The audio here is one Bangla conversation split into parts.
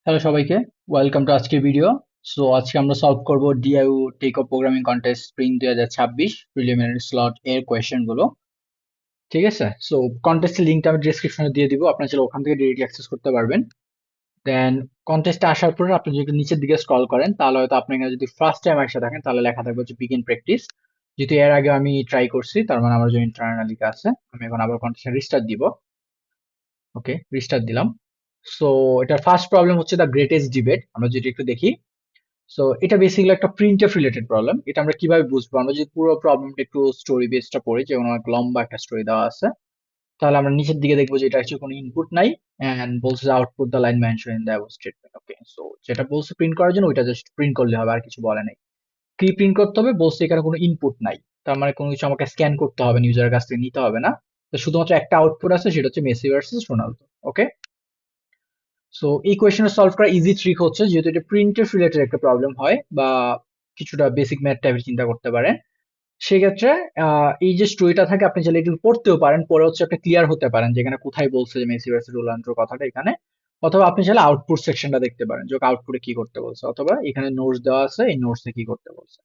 হ্যালো সবাইকে, ওয়েলকাম টু আজকের ভিডিও। সো আজকে আমরা সলভ করব DIU take off programming contest spring 2026 preliminary slot এর কোয়েশ্চেন গুলো। ঠিক আছে, সো কন্টেস্টের লিঙ্কটা আমি ডেসক্রিপশনে দিয়ে দিব, আপনারা চাইলে ওখান থেকে ডিরেক্টলি অ্যাক্সেস করতে পারবেন। দেন কন্টেস্টে আসার পরে আপনি যদি নিচের দিকে স্ক্রল করেন তাহলে হয়তো আপনি এখানে যদি ফার্স্ট টাইম একসাথে থাকেন তাহলে লেখা থাকবে হচ্ছে বিগিন প্র্যাকটিস। যেহেতু এর আগে আমি ট্রাই করছি তার মানে আমার জন্য ইন্টারনাল লিখা আছে। আমি এখন আবার কন্টেস্টে রিস্টার্ট দিব। ওকে, রিস্টার্ট দিলাম। সো এটার ফার্স্ট প্রবলেম হচ্ছে দ্য গ্রেটেস্ট ডিবেট, আমরা যেটা একটু দেখি। সো এটা বেসিক্যালি একটা প্রিন্টএফ রিলেটেড প্রবলেম। এটা আমরা কিভাবে বুঝবো? আমরা যদি পুরো প্রবলেমটা একটু স্টোরি বেসটা পড়ি, যেমন অনেক লম্বা একটা স্টোরি দেওয়া আছে, তাহলে আমরা নিচের দিকে দেখবো যে এটা হচ্ছে কোনো ইনপুট নাই এন্ড বলছে যে output the line mention in the above statement. Okay, so যেটা বলছে প্রিন্ট করার জন্য ওইটা জাস্ট প্রিন্ট করলে হবে, আর কিছু বলে নাই। কি প্রিন্ট করতে হবে বলছে, এখানে কোনো ইনপুট নাই, তার মানে কোনো কিছু আমাকে স্ক্যান করতে হবে না, ইউজারের কাছ থেকে নিতে হবে না। তো শুধুমাত্র একটা আউটপুট আছে, সেটা হচ্ছে মেসি ভার্সেস রোনালদো। ওকে, সো এই কোয়েশ্চেনটা সলভ করা ইজি ট্রিক হচ্ছে, যেহেতু এটা প্রিন্টের রিলেটেড একটা প্রবলেম হয় বা কিছুটা বেসিক ম্যাথ টাইপের চিন্তা করতে পারেন, সেক্ষেত্রে এই যে স্টোরিটা থাকে আপনি চাইলে একটু পড়তেও পারেন, পরে হচ্ছে আপনি ক্লিয়ার হতে পারেন যেখানে কোথায় বলছে যে মেসি ভার্সেস রোনাল্ডোর কথাটা এখানে। অথবা আপনি চাইলে আউটপুট সেকশনটা দেখতে পারেন যে আউটপুটে কি করতে বলছে, অথবা এখানে নোটস দেওয়া আছে, এই নোটসে কি করতে বলছে।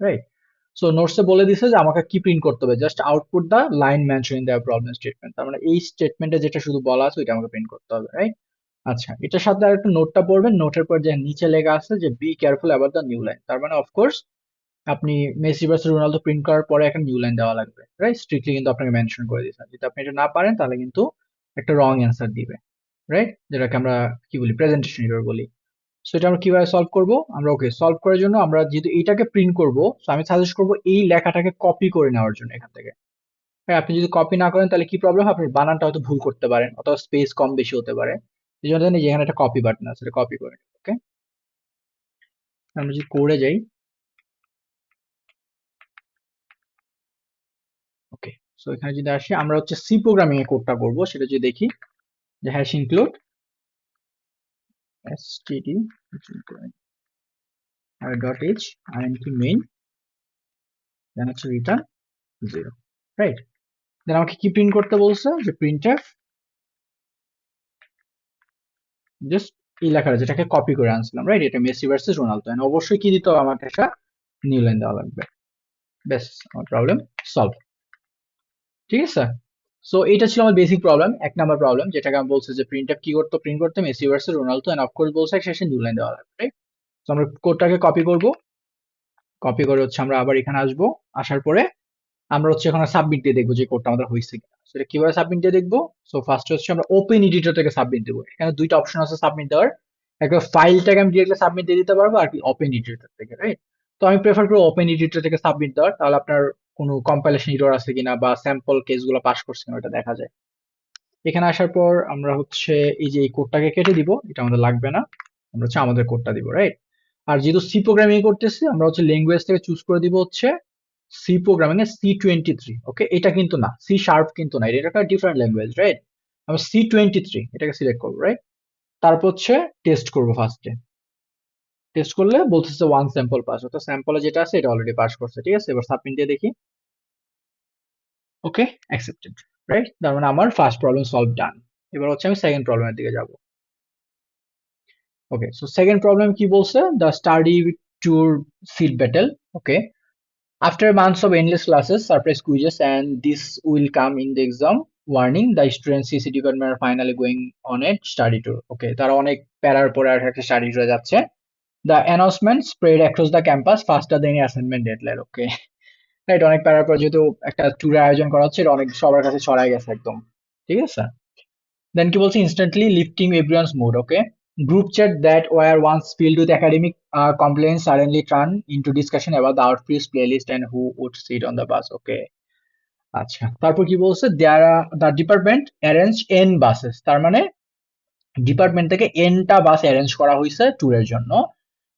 রাইট, সো নোটসে বলে দিছে যে আমাকে কি প্রিন্ট করতে হবে, just output the line mentioning the problem statement. তার মানে এই স্টেটমেন্টে যেটা শুধু বলা আছে ওইটা আমাকে প্রিন্ট করতে হবে। রাইট, আচ্ছা, এটার সাথে আর একটু নোটটা পড়বেন। নোটের পর যে নিচে লেখা আছে যে be careful about the new line, তার মানে অফকোর্স আপনি মেসি ভার্সেস রোনালদো প্রিন্ট করার পরে একটা নিউ লাইন দেওয়া লাগবে। রাইট, স্ট্রিক্টলি কিন্তু আপনাকে মেনশন করে দিয়েছে, যদি আপনি এটা না পারেন তাহলে কিন্তু একটা রং অ্যান্সার দিবে। রাইট, যেটাকে আমরা কি বলি, প্রেজেন্টেশন এরর বলি। সো এটা আমরা কিভাবে সলভ করব? আমরা ওকে, সলভ করার জন্য আমরা যেহেতু এইটাকে প্রিন্ট করব, সো আমি সাজেস্ট করব এই লেখাটাকে কপি করে নেওয়ার জন্য এখান থেকে। হ্যাঁ, আপনি যদি কপি না করেন তাহলে কি প্রবলেম, আপনি বানানটা হয়তো ভুল করতে পারেন অথবা স্পেস কম বেশি হতে পারে। এই জন্য জানি যেখানে একটা কপি বাটন আছে, এটা কপি করে। ওকে, আমরা যদি কোডে যাই। ওকে, সো এখানে যদি আসি, আমরা হচ্ছে সি প্রোগ্রামিং এ কোডটা করব, সেটা যদি দেখি যে hash include std dot H int main, then হচ্ছে রিটার্ন 0। রাইট, দেন আমাকে কি প্রিন্ট করতে বলছে, যে প্রিন্টএফ জাস্ট এই লেখাটা যেটাকে কপি করে আনছিলাম। রাইট, এটা মেসি ভার্সেস রোনালদো, এন্ড অবশ্যই কি দিতে হবে, আমাকে একটা নিউ লাইন দেওয়া লাগবে। ব্যাস, আমার প্রবলেম সলভ। ঠিক আছে, সো এটা ছিল আমার বেসিক প্রবলেম, এক নাম্বার প্রবলেম, যেটাকে আমি বলছি যে প্রিন্টএফ কি করতে, প্রিন্ট করতে Messi versus Ronaldo, and of course বলছে শেষে নিউ লাইন দেওয়া লাগবে। রাইট, তো আমরা কোডটাকে কপি করব, কপি করে হচ্ছে আমরা আবার এখানে আসবো। আসার পরে আমরা হচ্ছে এখন সাবমিট দিয়ে দেখবো যে কোডটা আমাদের হয়েছে কিনা। সেটা কিভাবে সাবমিট দিয়ে দেখবো? সো ফার্স্ট হচ্ছে আমরা ওপেন এডিটর থেকে সাবমিট দেবো। এখানে দুইটা অপশন আছে সাবমিট দেওয়ার, একটা ফাইলটাকে আমি ডিরেক্টলি সাবমিট দিয়ে দিতে পারবো, আর কি ওপেন এডিটর থেকে। রাইট, তো আমি প্রেফার করবো ওপেন এডিটর থেকে সাবমিট দেওয়ার, তাহলে আপনার কোনো কম্পাইলেশন এরর আছে কিনা বা স্যাম্পল কেসগুলো পাস করছে কিনা ওটা দেখা যায়। এখানে আসার পর আমরা হচ্ছে এই যে এই কোডটাকে কেটে দিব, এটা আমাদের লাগবে না, আমরা হচ্ছে আমাদের কোডটা দিব। রাইট, আর যেহেতু সি প্রোগ্রামিং করতেছি আমরা হচ্ছে ল্যাঙ্গুয়েজ থেকে চুজ করে দিব হচ্ছে সি প্রোগ্রামিং এ C23। ওকে, এটা কিন্তু না, সি শার্প কিন্তু না, এটা একটা ডিফারেন্ট ল্যাঙ্গুয়েজ। রাইট, আমরা C23 এটাকে সিলেক্ট করবো। রাইট, তারপর হচ্ছে টেস্ট করবো। ফার্স্টে টেস্ট করলে বলতেছে ওয়ান স্যাম্পল পাস, অর্থাৎ স্যাম্পলে যেটা আছে এটা অলরেডি পাস করছে। ঠিক আছে, এবার সাবমিট দিয়ে দেখি। ওকে, অ্যাকসেপ্টেড। রাইট, তার মানে আমার ফার্স্ট প্রবলেম সলভ ডান। এবার হচ্ছে আমি সেকেন্ড প্রবলেমের দিকে যাব। ওকে, সো সেকেন্ড প্রবলেম কি বলছে, the study tour seat battle. Okay, after months of endless classes, surprise quizzes, and this will come in the exam warning, the students CC department are finally going on a study tour. Okay, তারা অনেক প্যারার পরে আর একটা স্টাডি ট্যুরে যাচ্ছে। The announcement spread across the campus faster than any assignment deadline. Okay, right, অনেক প্যারার পর যেহেতু একটা ট্যুরের আয়োজন করা হচ্ছে, এটা অনেক সবার কাছে ছড়াই গেছে একদম। ঠিক আছে, দেন কি বলছে, instantly lifting everyone's mood. Okay, group chat that were once filled with academic complaints suddenly turned into discussion about the outfits, playlist, and who would sit on the bus. Okay, আচ্ছা, তারপর কি বলছে, there the department arrange N buses, তার মানে ডিপার্টমেন্ট থেকে এনটা বাস অ্যারেঞ্জ করা হয়েছে ট্যুরের জন্য,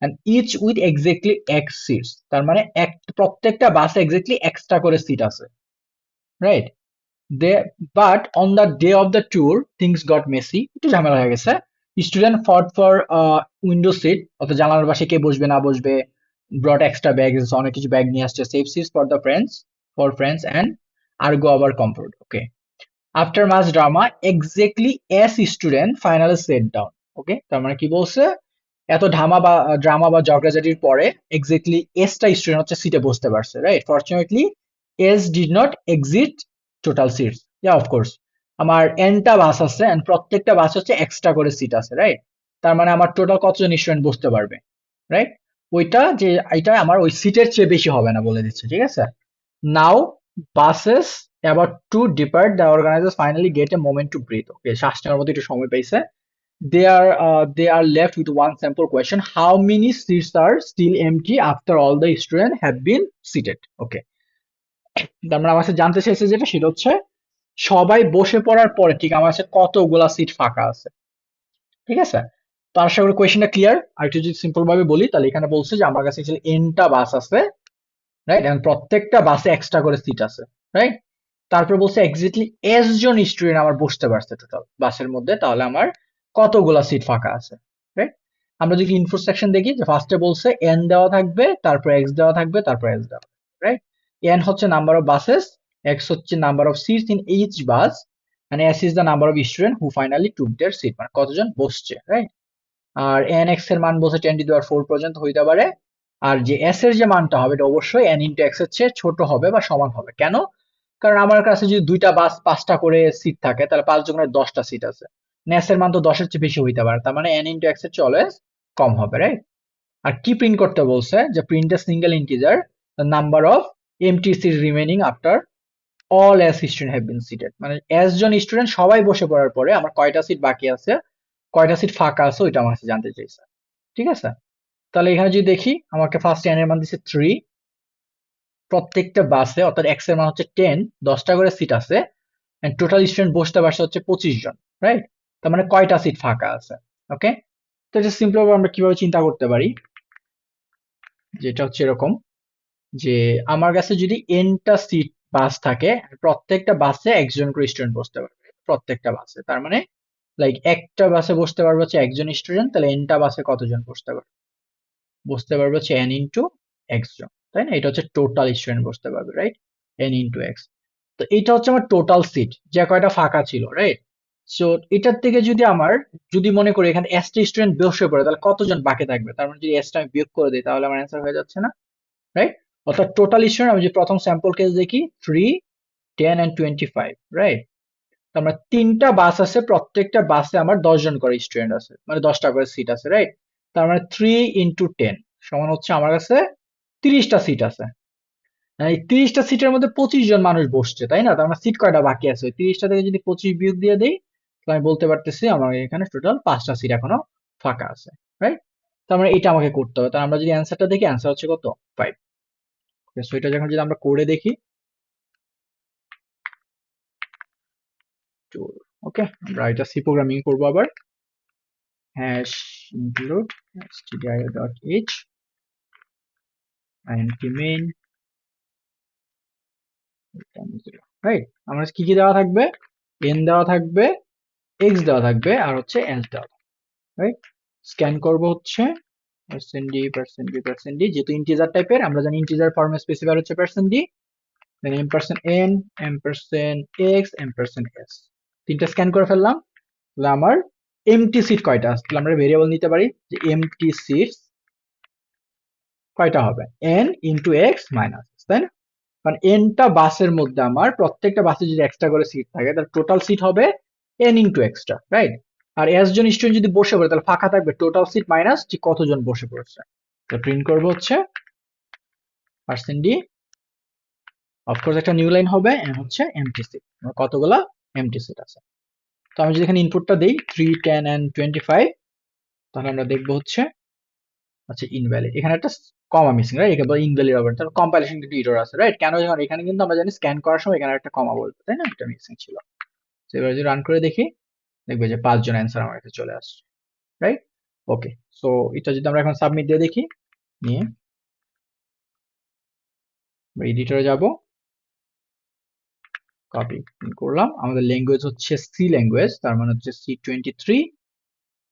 and each with exactly x seats, তার মানে প্রত্যেকটা বাসে এক্স্যাক্টলি এক্সট্রা করে সিট আছে। Right, they but on the day of the tour things got messy, একটু ঝামেলা হয়ে গেছে। Student fought for window seat, অর্থাৎ জানালার পাশে কে বসবে না বসবে, ব্রট এক্সট্রা ব্যাগ, অনেক কিছু ব্যাগ নিয়ে আসছে, safe seats for the friends, for friends and ergo আবার comfort. Okay, after mass drama exactly S student finally set down, okay, তার মানে কি বলছে, এত ড্রামা বা ঝগড়াঝাটির পরে এক্স্যাক্টলি এসটা স্টুডেন্ট হচ্ছে সিটে বসতে পারছে, right? Fortunately s did not exit total seats. Yeah of course, আমার এনটা বাস আছে এন্ড প্রত্যেকটা বাস হচ্ছে এক্সট্রা করে সিট আছে, রাইট? তার মানে আমার টোটাল কতজন স্টুডেন্ট বসতে পারবে, রাইট? ওইটা যে এটা আমার ওই সিটের চেয়ে বেশি হবে না বলে দিচ্ছে, ঠিক আছে? নাও buses about to depart, the organizers finally get a moment to breathe. Okay, শ্বাস নেওয়ার মতো একটু সময় পাইছে। They are left with one simple question: how many seats are still empty after all the students have been seated? Okay, তার মানে আমার কাছে জানতে চাইছে যেটা সেটা হচ্ছে সবাই বসে পড়ার পরে ঠিক আমার কাছে কতগুলা সিট ফাঁকা আছে, ঠিক আছে? তো আশা করি কোয়েশ্চেনটা ক্লিয়ার। আর একটু যদি সিম্পল ভাবে বলি তাহলে এখানে বলছে যে আমার কাছে এনটা বাস আছে, রাইট? এবং প্রত্যেকটা বাসে এক্সট্রা করে সিট আছে, রাইট? তারপর বলছে এক্স্যাক্টলি এস জন স্টুডেন্ট আমার বসতে পারছে টোটাল বাসের মধ্যে, তাহলে আমার কতগুলা সিট ফাঁকা আছে, রাইট? আমরা যদি ইনফো সেকশন দেখি যে ফার্স্টে বলছে এন দেওয়া থাকবে, তারপর এক্স দেওয়া থাকবে, তারপর এস দেওয়া থাকবে, রাইট? এন হচ্ছে নাম্বার অফ বাসেস, এক্স হচ্ছে number of seats in each bus, মানে S is the number of student who finally took their seat, মানে কতজন বসছে, রাইট? আর এন এক্স এর মান বলছে 10⁴ পর্যন্ত হইতে পারে। আর যে এস এর যে মানটা হবে এটা অবশ্যই এন ইন্টু এক্স এর চেয়ে ছোট হবে বা সমান হবে। কেন? কারণ আমার কাছে যদি দুইটা বাস 5টা করে সিট থাকে তাহলে 5 জনের 10টা সিট আছে। এস এর মান তো 10 এর চেয়ে বেশি হইতে পারে, তার মানে এন ইন্টু এক্স এর চেয়ে অলওয়েজ কম হবে, রাইট? আর কি প্রিন্ট করতে বলছে যে print a single integer the number of empty seat remaining after all s student have been seated, মানে এস জন স্টুডেন্ট সবাই বসে পড়ার পরে আমার কয়টা সিট বাকি আছে, কয়টা সিট ফাঁকা আছে, ওইটা আমার কাছে জানতে চাইছে, ঠিক আছে? তাহলে এখানে যদি দেখি আমাকে ফার্স্ট এন এর মান দিচ্ছে 3, প্রত্যেকটা বাসে অর্থাৎ এক্স এর মান হচ্ছে 10, 10টা করে সিট আছে এন্ড টোটাল স্টুডেন্ট বসতে পারছে হচ্ছে 25 জন, রাইট? তার মানে কয়টা সিট ফাঁকা আছে, ওকে? তো এটা সিম্পল ভাবে আমরা কিভাবে চিন্তা করতে পারি, যেটা হচ্ছে এরকম যে আমার কাছে যদি এনটা সিট বাস থাকে, প্রত্যেকটা বাসে একজন করে স্টুডেন্ট বসতে পারবে, প্রত্যেকটা বাসে, তার মানে লাইক একটা বাসে বসতে পারবে হচ্ছে একজন স্টুডেন্ট, তাহলে এনটা বাসে কতজন বসতে পারবে? বসতে পারবে হচ্ছে এন ইন্টু এক্স জন, তাই না? এটা হচ্ছে টোটাল স্টুডেন্ট বসতে পারবে, রাইট? N into x. তো এটা হচ্ছে আমার টোটাল সিট যে কয়টা ফাঁকা ছিল, রাইট? সো এটার থেকে যদি আমার, যদি মনে করি এখানে এসটা স্টুডেন্ট বসে পড়ে তাহলে কতজন বাকি থাকবে? তার মানে যদি এসটা আমি বিয়োগ করে দিই তাহলে আমার অ্যান্সার হয়ে যাচ্ছে না, রাইট? অর্থাৎ টোটাল স্টুডেন্ট আমি যদি প্রথম স্যাম্পল কেস দেখি 3, 10 এন্ড 25, রাইট? আমরা তিনটা বাস আছে, প্রত্যেকটা বাসে আমার 10 জন করে স্টুডেন্ট আছে, মানে 10টা করে সিট আছে, রাইট? তার মানে 3 ইন্টু 10 সমান হচ্ছে আমার কাছে 30টা সিট আছে। এই 30টা সিটের মধ্যে 25 জন মানুষ বসছে, তাই না? তার মানে সিট কয়টা বাকি আছে? ওই 30টা থেকে যদি 25 বিয়োগ দিয়ে দেই তাহলে আমি বলতে পারতেছি আমার এখানে টোটাল 5টা সিট এখনো ফাঁকা আছে, রাইট? তার মানে এটা আমাকে করতে হবে। তাহলে আমরা যদি অ্যান্সারটা দেখি, অ্যান্সার হচ্ছে কত? 5। সো এটা যখন যদি আমরা করে দেখি, ওকে, আমরা এটা সি প্রোগ্রামিং করবো আবার। Hash include stdio.h and main, right? আমার কি কি দেওয়া থাকবে? n দেওয়া থাকবে, x দেওয়া থাকবে, আর হচ্ছে s দেওয়া থাকবে, রাইট? স্ক্যান করব হচ্ছে %d, যেহেতু ইন্টিজার টাইপের আমরা জানি ইন্টিজার ফর্মে স্পেসিফায়ার হচ্ছে %d, দেন m%n, m%x, m%s, তিনটা স্ক্যান করে ফেললাম। তাহলে আমার এমটি সিট কয়টা আছে? তাহলে আমরা ভেরিয়েবল নিতে পারি যে এমটি সিটস কয়টা হবে? n ইন্টু এক্স মাইনাস, তাই না? কারণ এনটা বাসের মধ্যে আমার প্রত্যেকটা বাসে যদি এক্সট্রা করে সিট থাকে তাহলে টোটাল সিট হবে এন ইন্টু এক্সট্রা, রাইট? আর এস জন স্টুডেন্ট যদি বসে পড়ে তাহলে ফাঁকা থাকবে টোটাল সিট মাইনাস ঠিক কতজন বসে পড়েছে। তো প্রিন্ট করবো হচ্ছে %d, অফকোর্স একটা নিউ লাইন হবে, এন্ড হচ্ছে এমটি সিট, কতগুলা এমটি সিট আছে। তো আমি যদি এখানে ইনপুটটা দিই 3, 10 এন্ড 25, তাহলে আমরা দেখবো হচ্ছে আচ্ছা ইনভ্যালিড, এখানে একটা কমা মিসিং, রাইট? এখানে ইনভ্যালিড হবে, তাহলে কম্পাইলেশন কিন্তু এরর আছে, রাইট? কেন? যখন এখানে কিন্তু আমরা জানি স্ক্যান করার সময় এখানে একটা কমা বলবে, তাই না? এটা মিসিং ছিল। তো এবার যদি রান করে দেখি দেখবে যে 5 জন অ্যান্সার আমার কাছে চলে আসছে, রাইট? ওকে, সো এটা যদি আমরা এখন সাবমিট দিয়ে দেখি, নিয়ে এডিটরে যাব, কপি করলাম, আমাদের ল্যাঙ্গুয়েজ হচ্ছে সি ল্যাঙ্গুয়েজ, তার মানে হচ্ছে C23।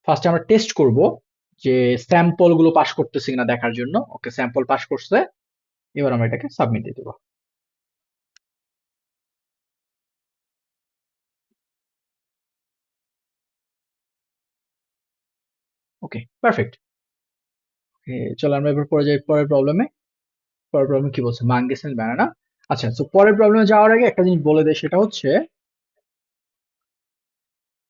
ফার্স্টে আমরা টেস্ট করব যে স্যাম্পল গুলো পাস করতেছে কিনা দেখার জন্য। ওকে, স্যাম্পল পাস করছে, এবার আমরা এটাকে সাবমিট দিয়ে দেবো। ওকে, পারফেক্ট। চলো আমরা এবার পরে যাই পরের প্রবলেমে। পরের প্রবলেম কি বলছে, মাঙ্গিস এন্ড ব্যানানা। আচ্ছা, তো পরের প্রবলেমে যাওয়ার আগে একটা জিনিস বলে দেয়, সেটা হচ্ছে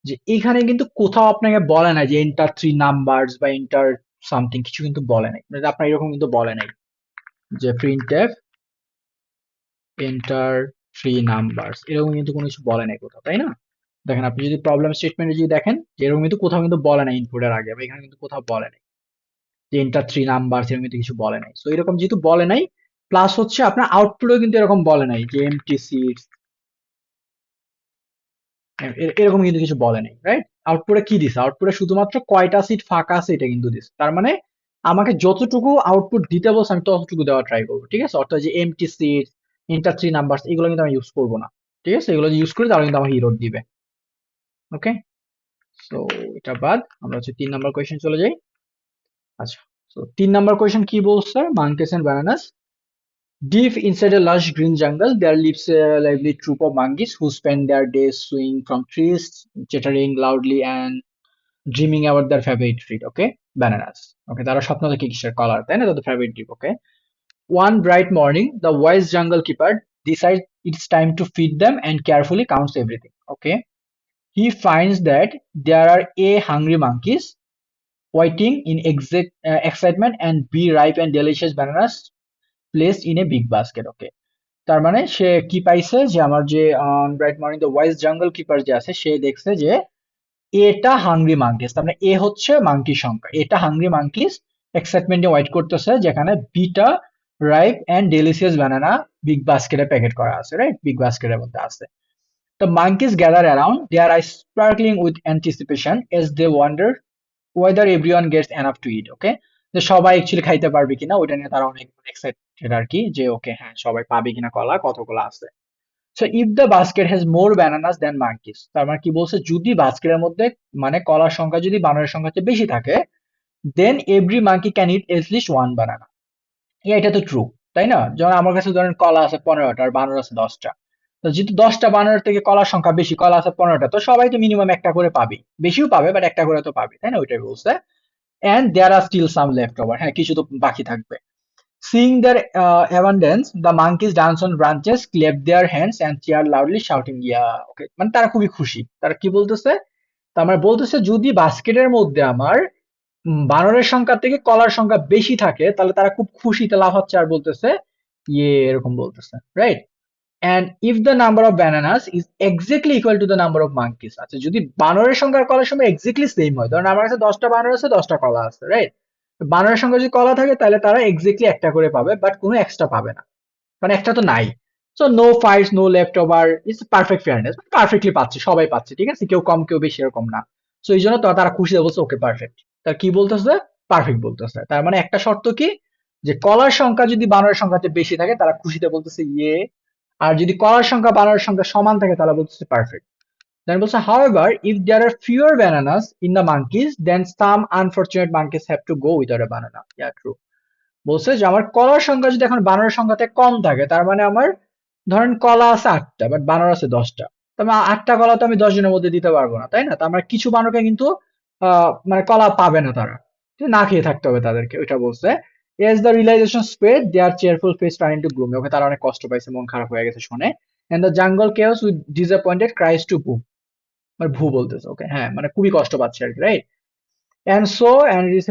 যে এখানে কিন্তু কোথাও আপনাকে বলে না যে এন্টার থ্রি নাম্বারস বা এন্টার সামথিং, কিছু কিন্তু বলে নাই, মানে আপনার এরকম কিন্তু বলে নাই যে প্রিন্টএফ এন্টার থ্রি নাম্বারস, এরকম কিন্তু কোনো কিছু বলে নাই কোথাও, তাই না? দেখেন আপনি যদি প্রবলেম স্টেটমেন্টে যদি দেখেন যে এরকম কিন্তু কোথাও কিন্তু বলে নাই ইনপুটের আগে, বা এখানে কিন্তু কোথাও বলে নাই যে এন্টার থ্রি নাম্বারস, এরকম কিন্তু কিছু বলে নাই। তো এরকম যেহেতু বলে নাই, প্লাস হচ্ছে আপনার আউটপুটেও কিন্তু এরকম বলে নাই যে এমটি সিটস, এরকম কিন্তু কিছু বলে নাই, রাইট? আউটপুটে কি দিছে, আউটপুটে শুধুমাত্র কয়টা সিট ফাঁকা আছে এটা কিন্তু দিছে। তার মানে আমাকে যতটুকু আউটপুট দিতে বলছে আমি ততটুকু দেওয়ার ট্রাই করবো, ঠিক আছে? অর্থাৎ যে empty seat, enter three numbers, এগুলো কিন্তু আমি ইউজ করবো না, ঠিক আছে? এগুলো ইউজ করি তাহলে কিন্তু আমাকে ইরর দিবে। ওকে, সো এটা বাদ, আমরা হচ্ছে 3 নাম্বার কোয়েশ্চেন চলে যাই। আচ্ছা, তো 3 নাম্বার কোয়েশ্চেন কি বলছে, monkeys and bananas. Deep inside a lush green jungle, there lives a lively troop of monkeys who spend their days swinging from trees, chattering loudly and dreaming about their favorite treat. Okay, bananas. Okay, তারা স্বপ্ন দেখে কিসের, কলার, তাই না? তাদের favorite treat. Okay. One bright morning, the wise jungle keeper decides it's time to feed them and carefully counts everything. Okay. He finds that there are A hungry monkeys waiting in excitement and B ripe and delicious bananas placed in a big basket. Okay. তার মানে সে কি পাইছে যে আমার যে ব্রাইট মর্নিং দ্য ওয়াইজ জঙ্গল কিপার যে আছে, সে দেখছে যে এটা হাংরি মাঙ্কিস, তার মানে এ হচ্ছে মাঙ্কি সংখ্যা, এটা হাংরি মাঙ্কিস এক্সাইটমেন্টে ওয়েট করতেছে, যেখানে beta ripe and delicious banana big বাস্কেটে প্যাকেট করা আছে, রাইট? বিগ বাস্কেটের মধ্যে আছে। The monkeys gather around, their eyes sparkling with anticipation as they wonder whether everyone gets enough to eat. Okay, যে সবাই অ্যাকচুয়ালি খাইতে পারবে কিনা ওইটা নিয়ে তারা অনেক এক্সাইটেড আর কি, যে ওকে হ্যাঁ সবাই পাবে কিনা কলা, কতগুলো আছে। So if the basket has more bananas than monkeys, তার মানে কি বলছে, যদি বাস্কেটের মধ্যে মানে কলার সংখ্যা যদি বানরের সংখ্যা চেয়ে বেশি থাকে, then every monkey can eat at least one banana. এটা তো ট্রু, তাই না? যেমন আমার কাছে ধরেন কলা আছে 15টা আর বানর আছে 10টা, তো যেহেতু 10টা বানরের থেকে কলার সংখ্যা বেশি, কলা আছে 15টা, তো সবাই তো মিনিমাম একটা করে পাবে, বেশিও পাবে বাট একটা করে তো পাবে, তাই না? ওইটাই বলছে। And there are still some left over, হ্যাঁ কিছু তো বাকি থাকবে। Seeing their abundance, the monkeys dance on branches, clap their hands and cheer loudly, shouting, "Yeah!" Okay, মানে তারা খুবই খুশি। তারা কি বলতেছে? তার মানে বলতেছে যদি বাস্কেটের মধ্যে আমার বানরের সংখ্যা থেকে কলার সংখ্যা বেশি থাকে, তাহলে তারা খুব খুশিতে লাফাচ্ছে আর বলতেছে ইয়ে, এরকম বলতেছে, right? And if the number of bananas is exactly equal to the number of monkeys, আচ্ছা যদি বানরের সংখ্যা আর কলার সংখ্যা এক্স্যাক্টলি সেম হয়, ধরেন আমার কাছে 10টা বানর আছে 10টা কলা আছে, রাইট? বানরের সংখ্যা যদি কলা থাকে তাহলে তারা এক্স্যাক্টলি একটা করে পাবে, বাট কোনো এক্সট্রা পাবে না, কারণ একটা তো নাই। So no fights, no left over, it's perfect fairness, perfectly পাচ্ছে, সবাই পাচ্ছে, ঠিক আছে? কেউ কম কেউ বেশি এরকম না। সো এই জন্য তো তারা খুশি বলছে ওকে পারফেক্ট। তার কি বলতেছে, পারফেক্ট বলতেছে। তার মানে একটা শর্ত কি, যে কলার সংখ্যা যদি বানরের সংখ্যাতে বেশি থাকে তারা খুশিতে বলতেছে ইয়ে, আর যদি কলার সংখ্যা বানরের সংখ্যা সমান থাকে তাহলে বলতেছে পারফেক্ট। দেন বলছে however if there are fewer bananas in the monkeys then some unfortunate monkeys have to go without a banana. Yeah, true. বলছে যে আমার কলার সংখ্যা যদি এখন বানরের সংখ্যাতে কম থাকে, তার মানে আমার ধরেন কলা আছে 8টা বাট বানর আছে 10টা, তবে 8টা কলা তো আমি 10 জনের মধ্যে দিতে পারবো না, তাই না? তো আমার কিছু বানরকে কিন্তু মানে কলা পাবে না, তারা না খেয়ে থাকতে হবে তাদেরকে, ওইটা বলছে। as the realization spread their cheerful face turned into gloomy. ওকে, তারা অনেক কষ্ট পাইছে, মন খারাপ হয়ে গেছে শুনে। and the jungle chaos with disappointed cries to Boo, মানে ভু বলতেছে, ওকে হ্যাঁ মানে খুবই কষ্ট পাচ্ছে আর কি, right? And so, and it is,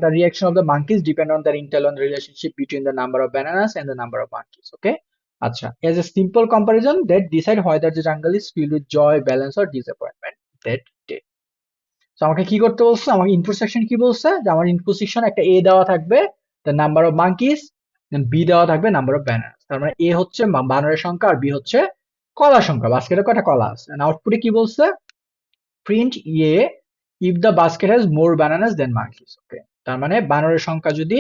the reaction of the monkeys depend on their internal relationship between the number of bananas and the number of monkeys. Okay. Acha. As a simple comparison, that decide whether the jungle is filled with joy, balance, or disappointment that day. So আমাকে কি করতে বলছে? আমাকে ইনপুট সেকশন কি বলছে? যে আমার ইনপুট সেকশন একটা A দেওয়া থাকবে, the number of monkeys, then B দেওয়া থাকবে number of bananas. তার মানে A হচ্ছে বানরের সংখ্যা আর B হচ্ছে কলার সংখ্যা। বাস্কেটে কয়টা কলা আছে? And আউটপুটে কি বলছে? Print yes if the basket has more bananas then monkeys. Okay, তার মানে বানরের সংখ্যা যদি,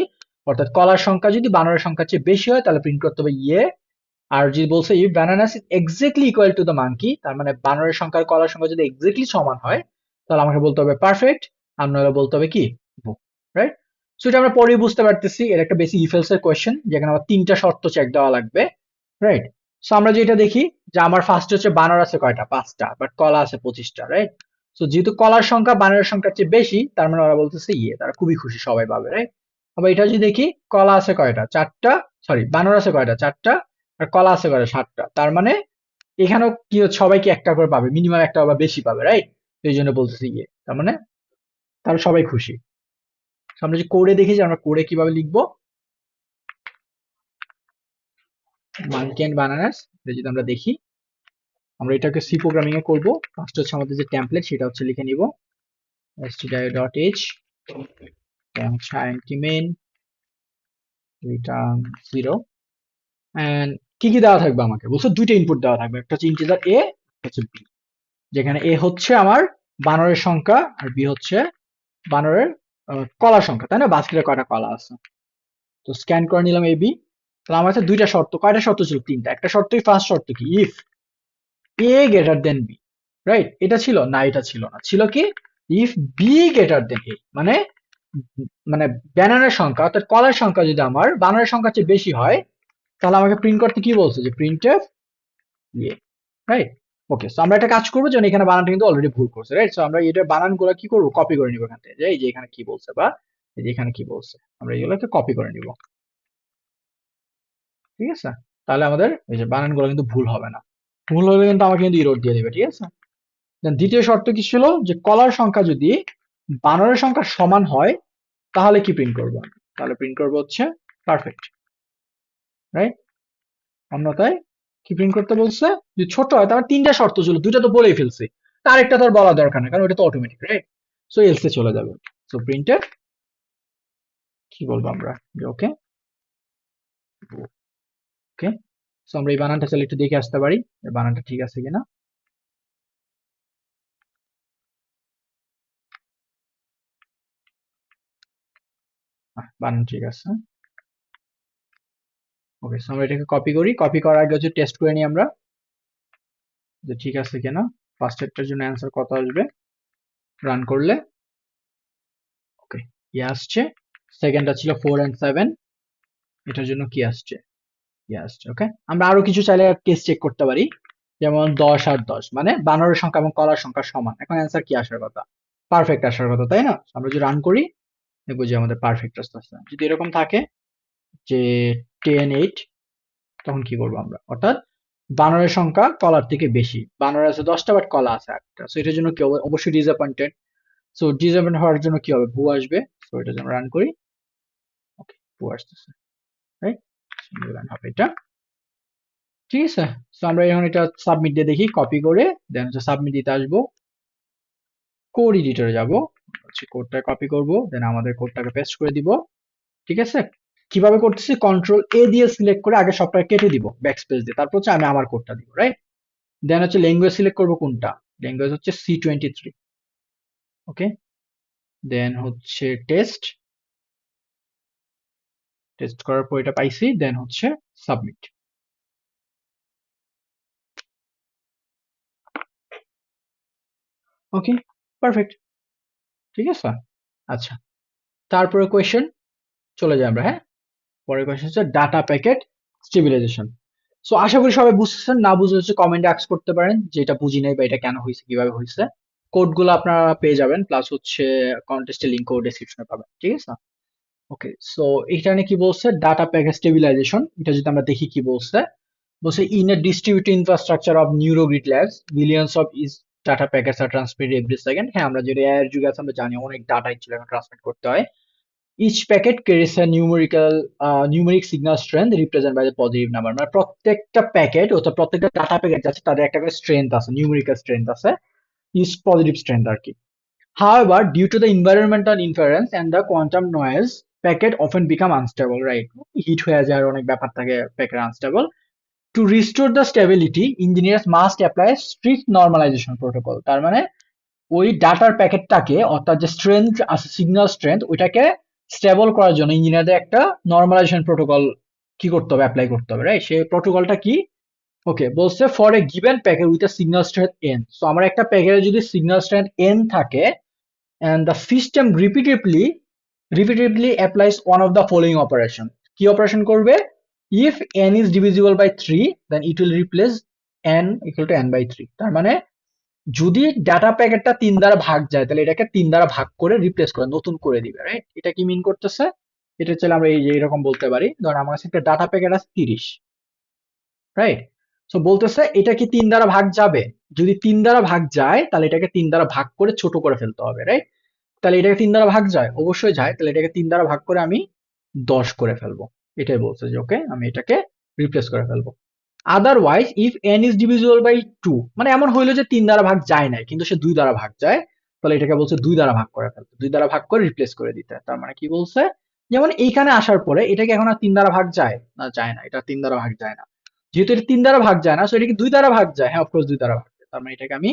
অর্থাৎ কলার সংখ্যা যদি বানরের সংখ্যার চেয়ে বেশি হয় তাহলে প্রিন্ট করতে হবে ইয়ে। আর যদি বলছে if bananas is exactly equal to the monkey, তার মানে বানরের সংখ্যা আর কলার সংখ্যা যদি এক্স্যাক্টলি সমান হয় তাহলে আমাকে বলতে হবে পারফেক্ট, আর নইলে বলতে হবে কি, রাইট? সো এটা আমরা পরেই বুঝতে পারতেছি, এর একটা বেসিক ইফ এলস এর কোয়েশ্চেন, যেখানে আমার 3টা শর্ত চেক দেওয়া লাগবে, রাইট? সো আমরা যেটা দেখি যে আমার ফার্স্ট হচ্ছে বানর আছে কয়টা, 5টা, বাট কলা আছে 25টা, রাইট? সো যেহেতু কলার সংখ্যা বানরের সংখ্যার চেয়ে বেশি, তার মানে ওরা বলতেছে তারা খুবই খুশি, সবাই পাবে, রাইট? আবার এটা যদি দেখি, কলা আছে কয়টা? 4টা। সরি, বানর আছে কয়টা? 4টা। আর কলা আছে কয়টা? 7টা। তার মানে এখানেও কি হচ্ছে, সবাই কি একটা করে পাবে, মিনিমাম একটা বা বেশি পাবে, রাইট? এই জন্য বলতেছি তার মানে তারা সবাই খুশি। আমরা যে কোডে দেখি যে আমরা কোডে কিভাবে লিখবো, মাঙ্কি এন্ড বানানাস, যদি আমরা দেখি, আমরা এটাকে সি প্রোগ্রামিং এ করব। ফার্স্ট হচ্ছে আমাদের যে টেমপ্লেট সেটা হচ্ছে লিখে নিব stdio.h, then হচ্ছে int main return 0, এন্ড কি কি দেওয়া থাকবে, আমাকে বলছে দুইটা ইনপুট দেওয়া থাকবে, একটা হচ্ছে ইন্টিজার a, একটা হচ্ছে b। যেখানে a হচ্ছে আমার বানরের সংখ্যা আর b হচ্ছে বানরের কলার সংখ্যা, তাই না? বাস্কেটে কয়টা কলা আছে। তো স্ক্যান করে নিলাম ab। তাহলে আমার কাছে দুইটা শর্ত, কয়টা শর্ত ছিল? তিনটা। একটা শর্তই, ফার্স্ট শর্ত কি, if a greater than b, right? এটা ছিল না, এটা ছিল না, ছিল কি, if b greater than a, মানে মানে ব্যানারের সংখ্যা অর্থাৎ কলার সংখ্যা যদি আমার বানরের সংখ্যার চেয়ে বেশি হয়, তাহলে আমাকে প্রিন্ট করতে কি বলছে, যে প্রিন্টএফ রাইট? ওকে, সো আমরা একটা কাজ করবো, যেন এখানে বানানটা কিন্তু অলরেডি ভুল করছে, রাইট? সো আমরা এটা বানানগুলো কি করবো, কপি করে নিবো এখান থেকে, যে এই যে এখানে কি বলছে, বা এই যে এখানে কি বলছে, আমরা এগুলোকে কপি করে নিব, ঠিক আছে? তাহলে আমাদের এই যে বানানগুলো কিন্তু ভুল হবে না। ভুল হলে কিন্তু আমাকে কিন্তু ইরর দিয়ে দিবে, ঠিক আছে? দেন দ্বিতীয় শর্ত কি ছিল, যে কলার সংখ্যা যদি বানরের সংখ্যার সমান হয়, তাহলে কি প্রিন্ট করবো আমি? তাহলে প্রিন্ট করবো হচ্ছে পারফেক্ট, রাইট? অন্যথায় কি প্রিন্ট করতে বলছে, যদি ছোট হয়, তাহলে তিনটা শর্ত ছিল, দুইটা তো বলেই ফেলছি, তার একটা তো আর বলা দরকার নেই, কারণ ওটা তো অটোমেটিক, রাইট? সো এলসে চলে যাবে। সো প্রিন্টের কি বলবো আমরা, যে ওকে, ওকে। সো আমরা এই বানানটা চাইলে একটু দেখে আসতে পারি, এই বানানটা ঠিক আছে কিনা। বানান ঠিক আছে, ওকে। সো আমরা এটাকে কপি করি, কপি করার আগে হচ্ছে টেস্ট করে নিই আমরা, যে ঠিক আছে কিনা। ফার্স্ট এরটার জন্য অ্যান্সার কত আসবে, রান করলে ওকে আসছে। সেকেন্ডটা ছিল 4 and 7, এটার জন্য কি আসছে, আসছে, ওকে। আমরা আরো কিছু চাইলে কেস চেক করতে পারি, যেমন 10 আর 10 মানে বানরের সংখ্যা এবং কলার সংখ্যা সমান, এখন অ্যান্সার কি আসার কথা, পারফেক্ট আসার কথা, তাই না? আমরা যদি রান করি, দেখবো যে আমাদের পারফেক্ট আসতেছে। যদি এরকম থাকে যে 10 8, তখন কি করবো আমরা, অর্থাৎ বানরের সংখ্যা কলার থেকে বেশি, বানর আছে 10টা বাট কলা আছে 8টা, সো এটার জন্য কি হবে, অবশ্যই ডিসঅ্যাপয়েন্টেড। সো ডিসঅ্যাপয়েন্ট হওয়ার জন্য কি হবে, ভু আসবে। সো এটা যদি রান করি, ওকে, ভু আসতেছে, রাইট? রান হবে এটা, ঠিক আছে। সো আমরা এখন এটা সাবমিট দিয়ে দেখি, কপি করে দেন হচ্ছে সাবমিট দিতে আসবো, কোড এডিটরে যাব, হচ্ছে কোডটা কপি করব, দেন আমাদের কোডটাকে পেস্ট করে দিব, ঠিক আছে? কিভাবে করতেছি, কন্ট্রোল এ দিয়ে সিলেক্ট করে আগে সবটাকে কেটে দিব ব্যাকস্পেস দিয়ে, তারপর হচ্ছে আমি আমার কোডটা দিব, রাইট? দেন হচ্ছে ল্যাঙ্গুয়েজ সিলেক্ট করব, কোনটা, ল্যাঙ্গুয়েজ হচ্ছে C23, ওকে। দেন হচ্ছে টেস্ট, টেস্ট করার পর এটা পাইছি, দেন হচ্ছে সাবমিট, ওকে, পারফেক্ট, ঠিক আছে। আচ্ছা, তারপরে কোয়েশ্চেন চলে যাই আমরা, হ্যাঁ। পরের কোয়েশ্চেন হচ্ছে ডাটা প্যাকেট স্টেবিলাইজেশন। সো আশা করি সবাই বুঝতেছেন, না বুঝলে হচ্ছে কমেন্টে আস্ক করতে পারেন যে এটা বুঝি নাই বা এটা কেন হয়েছে, কিভাবে হয়েছে। কোডগুলো আপনারা পেয়ে যাবেন, প্লাস হচ্ছে কন্টেস্টের লিঙ্কও ডেসক্রিপশনে পাবেন, ঠিক আছে। ওকে, সো এখানে কি বলছে, ডাটা প্যাকেট স্টেবিলাইজেশন, এটা যদি আমরা দেখি কি বলছে, বলছে in a distributed infrastructure of NeuroGrid Labs millions of is data packets are transmitted every second. হ্যাঁ, আমরা যেটা এর যুগে আছে আমরা জানি অনেক ডাটা ছিল ট্রান্সমিট করতে হয়। Each packet carries a numeric signal strength represented by the positive number, মানে প্রত্যেকটা প্যাকেট অর্থাৎ প্রত্যেকটা ডাটা প্যাকেট যাচ্ছে তাদের একটা করে স্ট্রেংথ আছে, নিউমেরিক্যাল স্ট্রেংথ আছে, ইজ পজিটিভ স্ট্রেংথ আর কি। However, due to the environmental interference and the quantum noise, packet often become unstable, right? Heat হয়ে যায়, অনেক ব্যাপার থাকে, packet unstable. To restore the stability, engineers must apply strict normalization protocol, তার মানে ওই ডাটার প্যাকেটটাকে অর্থাৎ যে স্ট্রেংথ আছে, সিগন্যাল স্ট্রেংথ, ওইটাকে স্টেবল করার জন্য ইঞ্জিনিয়ারদের একটা নর্মালাইজেশন প্রোটোকল কি করতে হবে, অ্যাপ্লাই করতে হবে, রাইট? সেই প্রোটোকলটা কি, ওকে, বলছে for a given packet with a signal strength n। So আমার একটা প্যাকেটে যদি সিগন্যাল স্ট্রেংথ n থাকে, and the system repeatedly applies one of the following operation, কি অপারেশন করবে, if n is divisible by 3 then it will replace n equal to n by 3, তার মানে যদি ডাটা প্যাকেটটা 3 দ্বারা ভাগ যায় তাহলে এটাকে 3 দ্বারা ভাগ করে রিপ্লেস করে নতুন করে দিবে, রাইট? এটা কি মিন করতেছে? এটা হচ্ছে আমরা এই যে এরকম বলতে পারি, ধর আমার কাছে একটা ডাটা প্যাকেট আছে 30, রাইট? সো বলতেছে এটা কি 3 দ্বারা ভাগ যাবে? যদি 3 দ্বারা ভাগ যায় তাহলে এটাকে 3 দ্বারা ভাগ করে ছোট করে ফেলতে হবে, রাইট? তাহলে এটাকে 3 দ্বারা ভাগ যায়, অবশ্যই যায়। তাহলে এটাকে 3 দ্বারা ভাগ করে আমি 10 করে ফেলবো। এটাই বলছে যে ওকে আমি এটাকে রিপ্লেস করে ফেলবো। Otherwise if n is divisible by 2, মানে এমন হইলো যে 3 দ্বারা ভাগ যায় নাই কিন্তু সে 2 দ্বারা ভাগ যায়, তাহলে এটাকে বলছে 2 দ্বারা ভাগ করে ফেলতে, 2 দ্বারা ভাগ করে রিপ্লেস করে দিতে। তার মানে কি বলছে, যেমন এইখানে আসার পরে এটাকে এখন আর 3 দ্বারা ভাগ যায় না, যায় না, এটা 3 দ্বারা ভাগ যায় না। যেহেতু এটা 3 দ্বারা ভাগ যায় না, সো এটা কি 2 দ্বারা ভাগ যায়? হ্যাঁ, অফকোর্স 2 দ্বারা ভাগ যায়। তার মানে এটাকে আমি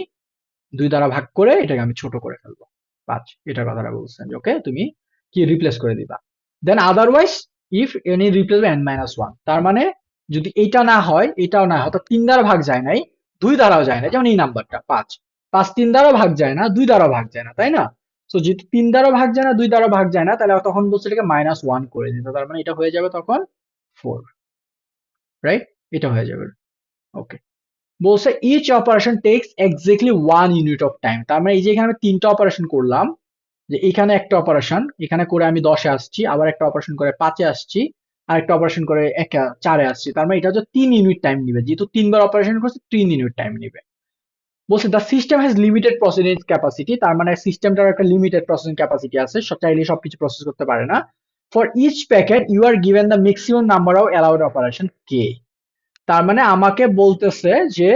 2 দ্বারা ভাগ করে এটাকে আমি ছোট করে ফেলবো, 5। এটা কথাটা বলছেন যে ওকে তুমি কি রিপ্লেস করে দিবা। Then otherwise if any replace by n minus 1, তার মানে যদি এটা না হয় এটাও না হয়, অর্থাৎ 3 দ্বারা ভাগ যায় নাই, 2 দ্বারাও যায় না, যেমন এই নাম্বারটা 5, 5 3 দ্বারা ভাগ যায় না, 2 দ্বারা ভাগ যায় না, তাই না? সো যেহেতু 3 দ্বারা ভাগ যায় না, 2 দ্বারা ভাগ যায় না, তাহলে তখন বলছে এটাকে -1 করে দিতে। তার মানে এটা হয়ে যাবে তখন 4, রাইট? এটা হয়ে যাবে। ওকে, বলছে each operation takes exactly 1 unit of time. তার মানে এই যে এখানে আমি 3টা অপারেশন করলাম, যে এখানে একটা অপারেশন এখানে করে আমি 10-এ আসছি, আবার একটা অপারেশন করে 5-এ আসছি, আর একটা অপারেশন করে 4-এ আসছি। তার মানে এটা হচ্ছে 3 ইউনিট টাইম নিবে, যেহেতু 3 বার অপারেশন করছে 3 ইউনিট টাইম নিবে। বলছে the system has limited processing capacity, তার মানে সিস্টেমটার একটা লিমিটেড প্রসেসিং ক্যাপাসিটি আছে, সব চাইলে সবকিছু প্রসেস করতে পারে না। For each packet you are given the maximum number of allowed operation K. তার মানে আমাকে বলতেছে যে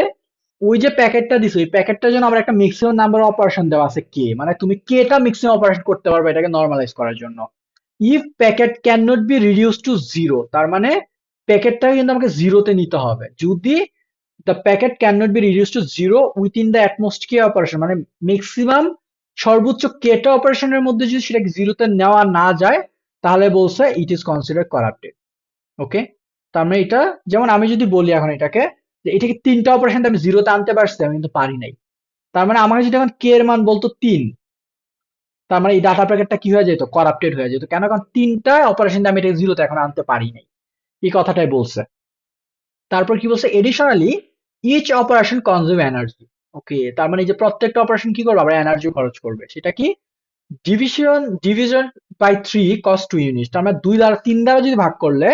ওই যে প্যাকেটটা দিছে ওই প্যাকেটটার জন্য আমার একটা ম্যাক্সিমাম নাম্বার অফ অপারেশন দেওয়া আছে কে, মানে তুমি কেটা ম্যাক্সিমাম অপারেশন করতে পারবে এটাকে নরমালাইজ করার জন্য। If packet can not be reduce to zero, তার মানে প্যাকেটটাকে কিন্তু আমাকে জিরোতে নিতে হবে। যদি the packet can not be reduce to zero within the at most K operation, মানে ম্যাক্সিমাম সর্বোচ্চ কেটা অপারেশনের মধ্যে যদি সেটাকে জিরোতে নেওয়া না যায়, তাহলে বলছে ইট ইজ কনসিডার করাপ্টেড। ওকে, তার মানে এটা, যেমন আমি যদি বলি এখন এটাকে যে এটাকে 3টা অপারেশন আমি জিরোতে আনতে পারছি, আমি কিন্তু পারি নাই। তার মানে আমাকে যদি এখন কে এর মান বলতো 3, তার মানে এই ডাটা প্যাকেটটা কি হয়ে যেত, করাপ্টেড হয়ে যেত। কেন? কারণ 3টা অপারেশন আমি এটা জিরোতে এখন আনতে পারি নাই, এই কথাটাই বলছে। তারপর কি বলছে, additionally each operation consume energy. Okay, তার মানে এই যে প্রত্যেকটা অপারেশন কি করবে, আবার এনার্জি খরচ করবে। সেটা কি, ডিভিশন বাই 3 কস্ট 2 ইউনিট। তার মানে 3 দ্বারা যদি ভাগ করলে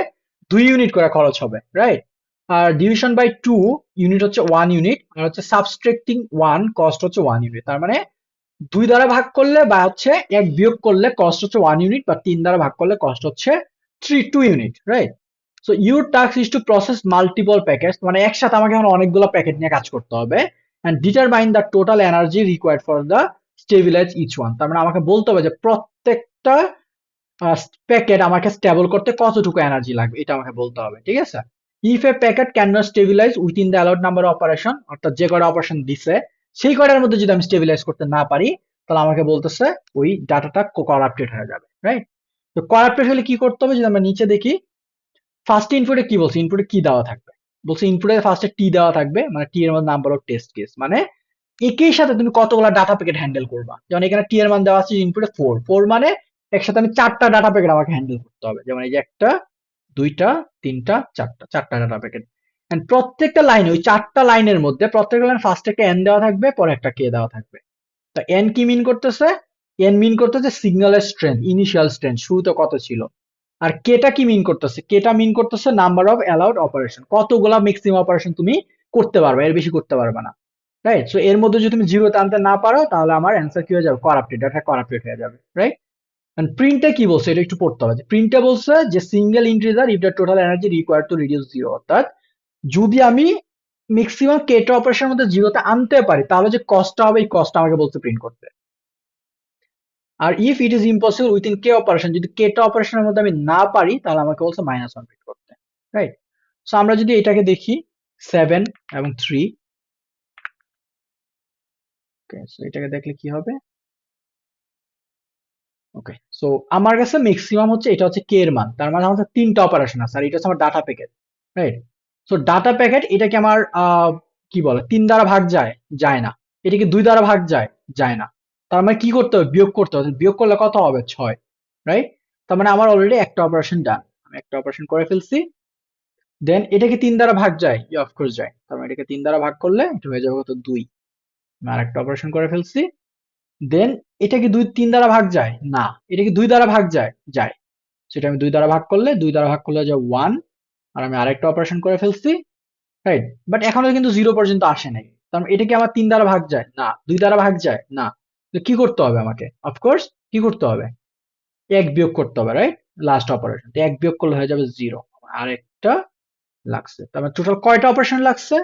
2 ইউনিট করে খরচ হবে, রাইট? আর ডিভিশন বাই 2 ইউনিট হচ্ছে 1 ইউনিট, আর হচ্ছে সাবস্ট্রাক্টিং 1 কস্ট হচ্ছে 1 ইউনিট। তার মানে 2 দ্বারা ভাগ করলে বা হচ্ছে 1 বিয়োগ করলে কস্ট হচ্ছে 1 ইউনিট, বা 3 দ্বারা ভাগ করলে কস্ট হচ্ছে 2 unit, right? So your task is to process multiple packet, মানে একসাথে আমাকে এখন অনেকগুলো প্যাকেট নিয়ে কাজ করতে হবে, and determine the total energy required for the stabilize each one. তার মানে আমাকে বলতে হবে যে প্রত্যেকটা প্যাকেট আমাকে স্টেবল করতে কতটুকু এনার্জি লাগবে, এটা আমাকে বলতে হবে, ঠিক আছে? If a packet can not stabilize within the allowed number of operation, অর্থাৎ যে কয়টা অপারেশন দিছে সেই কয়টার মধ্যে যদি আমি স্টেবিলাইজ করতে না পারি, তাহলে আমাকে বলতেছে ওই ডাটাটা করাপ্টেড হয়ে যাবে, রাইট? তো করাপ্টেড হলে কি করতে হবে, যদি আমরা নিচে দেখি, ফার্স্ট ইনপুটে কি বলছে, ইনপুটে কি দেওয়া থাকবে, বলছে ইনপুটে ফার্স্টে টি দেওয়া থাকবে, মানে টি এর মধ্যে নাম্বার অফ টেস্ট কেস, মানে একই সাথে তুমি কতগুলো ডাটা প্যাকেট হ্যান্ডেল করবা। যেমন এখানে টি এর মান দেওয়া আছে ইনপুটে 4, 4 মানে একসাথে আমি 4টা ডাটা প্যাকেট আমাকে হ্যান্ডেল করতে হবে। যেমন এই যে একটা, দুইটা, তিনটা, চারটা, 4টা ডাটা প্যাকেট। এন্ড প্রত্যেকটা লাইনে, ওই 4টা লাইনের মধ্যে প্রত্যেকটা লাইন ফার্স্টে একটা এন দেওয়া থাকবে, পরে একটা কে দেওয়া থাকবে। তা এন কি মিন করতেছে, এন মিন করতেছে সিগন্যালের স্ট্রেংথ, ইনিশিয়াল স্ট্রেংথ, শুরুতে কত ছিল। আর কেটা কি মিন করতেছে, কেটা মিন করতেছে নাম্বার অফ অ্যালাউড অপারেশন, কতগুলা ম্যাক্সিমাম অপারেশন তুমি করতে পারবে, এর বেশি করতে পারবে না, রাইট? সো এর মধ্যে যদি তুমি জিরোতে আনতে না পারো, তাহলে আমার অ্যান্সার কি হয়ে যাবে, করাপ্টেড, ডাটা করাপ্টেড হয়ে যাবে, রাইট? এন্ড প্রিন্টে কি বলছে এটা একটু পড়তে হবে। প্রিন্টে বলছে যে single integer if the total energy required to reduce zero, অর্থাৎ যদি আমি ম্যাক্সিমাম কেটা অপারেশনের মধ্যে জিরোতে আনতে পারি, তাহলে যে কস্টটা হবে এই কস্টটা আমাকে বলছে প্রিন্ট করতে। আর if it is impossible within K operation, যদি কেটা অপারেশনের মধ্যে আমি না পারি, তাহলে আমাকে বলছে -1 প্রিন্ট করতে, রাইট? সো আমরা যদি এটাকে দেখি 7 এবং 3, ওকে, সো এটাকে দেখলে কি হবে, ওকে, সো আমার কাছে ম্যাক্সিমাম হচ্ছে, এটা হচ্ছে কে এর মান, তার মানে আমার কাছে 3টা অপারেশন আছে, আর এটা হচ্ছে আমার data packet, right? So data packet এটাকে আমার কি বলে 3 দ্বারা ভাগ যায়, যায় না। এটাকে 2 দ্বারা ভাগ যায়, যায় না। তার মানে কি করতে হবে, বিয়োগ করতে হবে, বিয়োগ করলে কত হবে, 6, রাইট? তার মানে আমার অলরেডি একটা অপারেশন ডান, আমি একটা অপারেশন করে ফেলছি। দেন এটাকে 3 দ্বারা ভাগ যায়, অফকোর্স যায়। তার মানে এটাকে 3 দ্বারা ভাগ করলে এটা হয়ে যাবে কত, 2। আমি আরেকটা অপারেশন করে ফেলছি। দেন এটা কি 3 দ্বারা ভাগ যায়? না। এটা কি 2 দ্বারা ভাগ যায়? যায়। সেটা আমি 2 দ্বারা ভাগ করলে 2 দ্বারা ভাগ করলে যায় 1। আর আমি আরেকটা অপারেশন করে ফেলছি, রাইট? বাট এখনো কিন্তু 0 পর্যন্ত আসে নাই। তার মানে এটা কি আমার 3 দ্বারা ভাগ যায়? না। 2 দ্বারা ভাগ যায়? না। তো কি করতে হবে আমাকে? অফকোর্স কি করতে হবে? 1 বিয়োগ করতে হবে, রাইট? Last operation. 1 বিয়োগ করলে হয়ে যাবে 0। আরেকটা লাগছে। তার মানে টোটাল কয়টা অপারেশন লাগছে?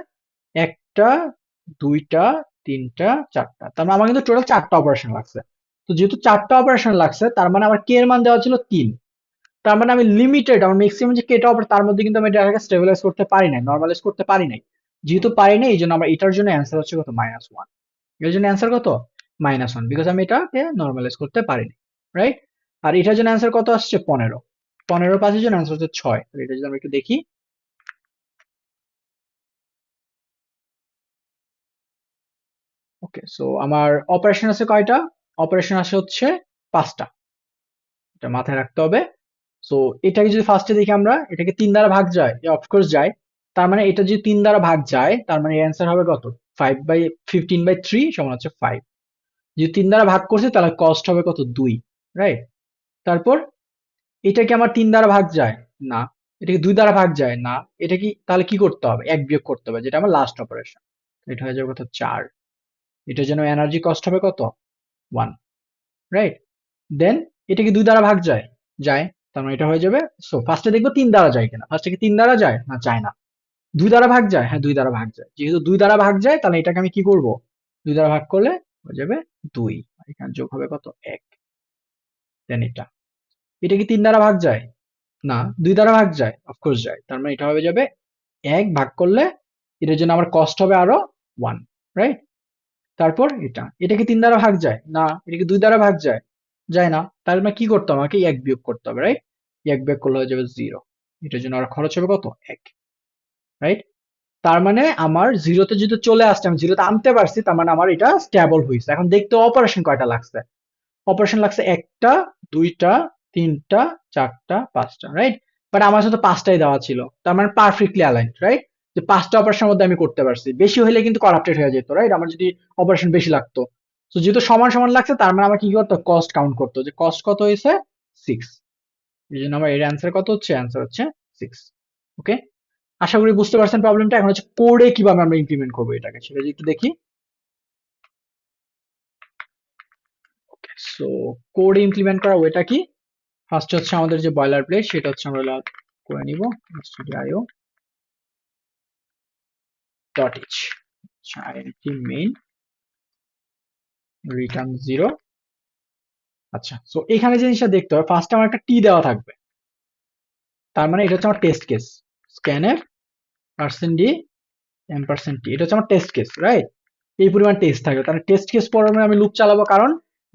একটা, দুইটা, তিনটা, চারটা। তার মানে আমার কিন্তু টোটাল 4টা অপারেশন লাগছে। তো যেহেতু 4টা অপারেশন লাগছে, তার মানে আমার কে এর মান দেওয়া ছিল 3। তার মানে আমি লিমিটেড, আমার ম্যাক্সিমাম যে কেটা অপারেশন তার মধ্যে কিন্তু আমি এটাকে স্টেবিলাইজ করতে পারি নাই, নরমালাইজ করতে পারি নাই। যেহেতু পারি নাই, এই জন্য আমার এটার জন্য অ্যান্সার হচ্ছে কত? -1। এর জন্য অ্যান্সার কত? -1, বিকজ আমি এটাকে নরমালাইজ করতে পারিনি, রাইট? আর এটার জন্য অ্যান্সার কত আসছে? 15। 15 5 এর জন্য অ্যান্সার হচ্ছে 6। এটা যদি আমরা একটু দেখি, ওকে, সো আমার অপারেশন আছে কয়টা? অপারেশন আছে হচ্ছে 5টা। এটা মাথায় রাখতে হবে। সো এটাকে যদি ফার্স্টে দেখি আমরা, এটাকে 3 দ্বারা ভাগ যায়, অফকোর্স যায়। তার মানে এটা যদি 3 দ্বারা ভাগ যায়, তার মানে অ্যান্সার হবে কত? 15/3 সমান হচ্ছে 5। যদি 3 দ্বারা ভাগ করছে, তাহলে কস্ট হবে কত? 2, রাইট? তারপর এটা কি আমার 3 দ্বারা ভাগ যায়? না। এটা কি 2 দ্বারা ভাগ যায়? না। এটা কি তাহলে কি করতে হবে? 1 বিয়োগ করতে হবে, যেটা আমার লাস্ট অপারেশন। এটা হয়ে যাবে কত? 4। এটার জন্য এনার্জি কস্ট হবে কত? 1, রাইট? দেন এটা কি 2 দ্বারা ভাগ যায়? যায়। তার মানে এটা হয়ে যাবে, সো ফার্স্টে দেখবো 3 দ্বারা যায় কিনা। ফার্স্টে কি 3 দ্বারা যায়? না, যায় না। 2 দ্বারা ভাগ যায়? হ্যাঁ, 2 দ্বারা ভাগ যায়। যেহেতু 2 দ্বারা ভাগ যায়, তাহলে এটাকে আমি কি করব? 2 দ্বারা ভাগ করলে হয়ে যাবে 2। এখানে যোগ হবে কত? 1। দেন এটা কি 3 দ্বারা ভাগ যায়? না। 2 দ্বারা ভাগ যায়? অফকোর্স যায়। তার মানে এটা হবে যাবে 1 ভাগ করলে, এটার জন্য আমার কস্ট হবে আরো 1, রাইট? তারপর এটা কি 3 দ্বারা ভাগ যায়? না। এটা কি 2 দ্বারা ভাগ যায়? যায় না। তার মানে কি করতে হবে? আমাকে 1 বিয়োগ করতে হবে, রাইট? 1 বিয়োগ করলে হয়ে যাবে 0। এটার জন্য আর খরচ হবে কত? 1, রাইট? তার মানে আমার 0 তে যদি চলে আসছে, আমি 0 তে আনতে পারছি, তার মানে আমার এটা স্টেবল হইছে। এখন দেখতে অপারেশন কয়টা লাগছে। অপারেশন লাগছে একটা, দুইটা, তিনটা, চারটা, পাঁচটা, রাইট? বাট আমার সাথে 5টাই দেওয়া ছিল। তার মানে পারফেক্টলি অ্যালাইন্ড, রাইট? যে 5টা অপারেশনের মধ্যে আমি করতে পারছি। বেশি হলে কিন্তু করাপ্টেড হয়ে যেত, রাইট? আমার যদি অপারেশন বেশি লাগতো। তো যেহেতু সমান সমান লাগছে, তার মানে আমার কি করতো? কস্ট কাউন্ট করতো, যে কস্ট কত হয়েছে? 6। এই জন্য আমার এর অ্যান্সার কত হচ্ছে? অ্যান্সার হচ্ছে 6। ওকে, আশা করি বুঝতে পারছেন প্রবলেমটা। এখন হচ্ছে কোডে কিভাবে আমরা ইমপ্লিমেন্ট করবো এটাকে, সেটা যদি একটু দেখি। সো কোড ইমপ্লিমেন্ট করা ওইটা কি? ফার্স্ট হচ্ছে আমাদের যে বয়লার প্লেট, সেটা হচ্ছে আমরা করে নিব stdio dot H, int main return 0। আচ্ছা, সো এখানে যে জিনিসটা দেখতে হবে, ফার্স্ট আমার একটা টি দেওয়া থাকবে। তার মানে এটা হচ্ছে আমার test case. Scanf %d %t, এটা হচ্ছে আমার টেস্ট কেস, রাইট? এই পরিমাণ টেস্ট থাকবে। তাহলে টেস্ট কেস পরে আমি লুপ চালাবো, কারণ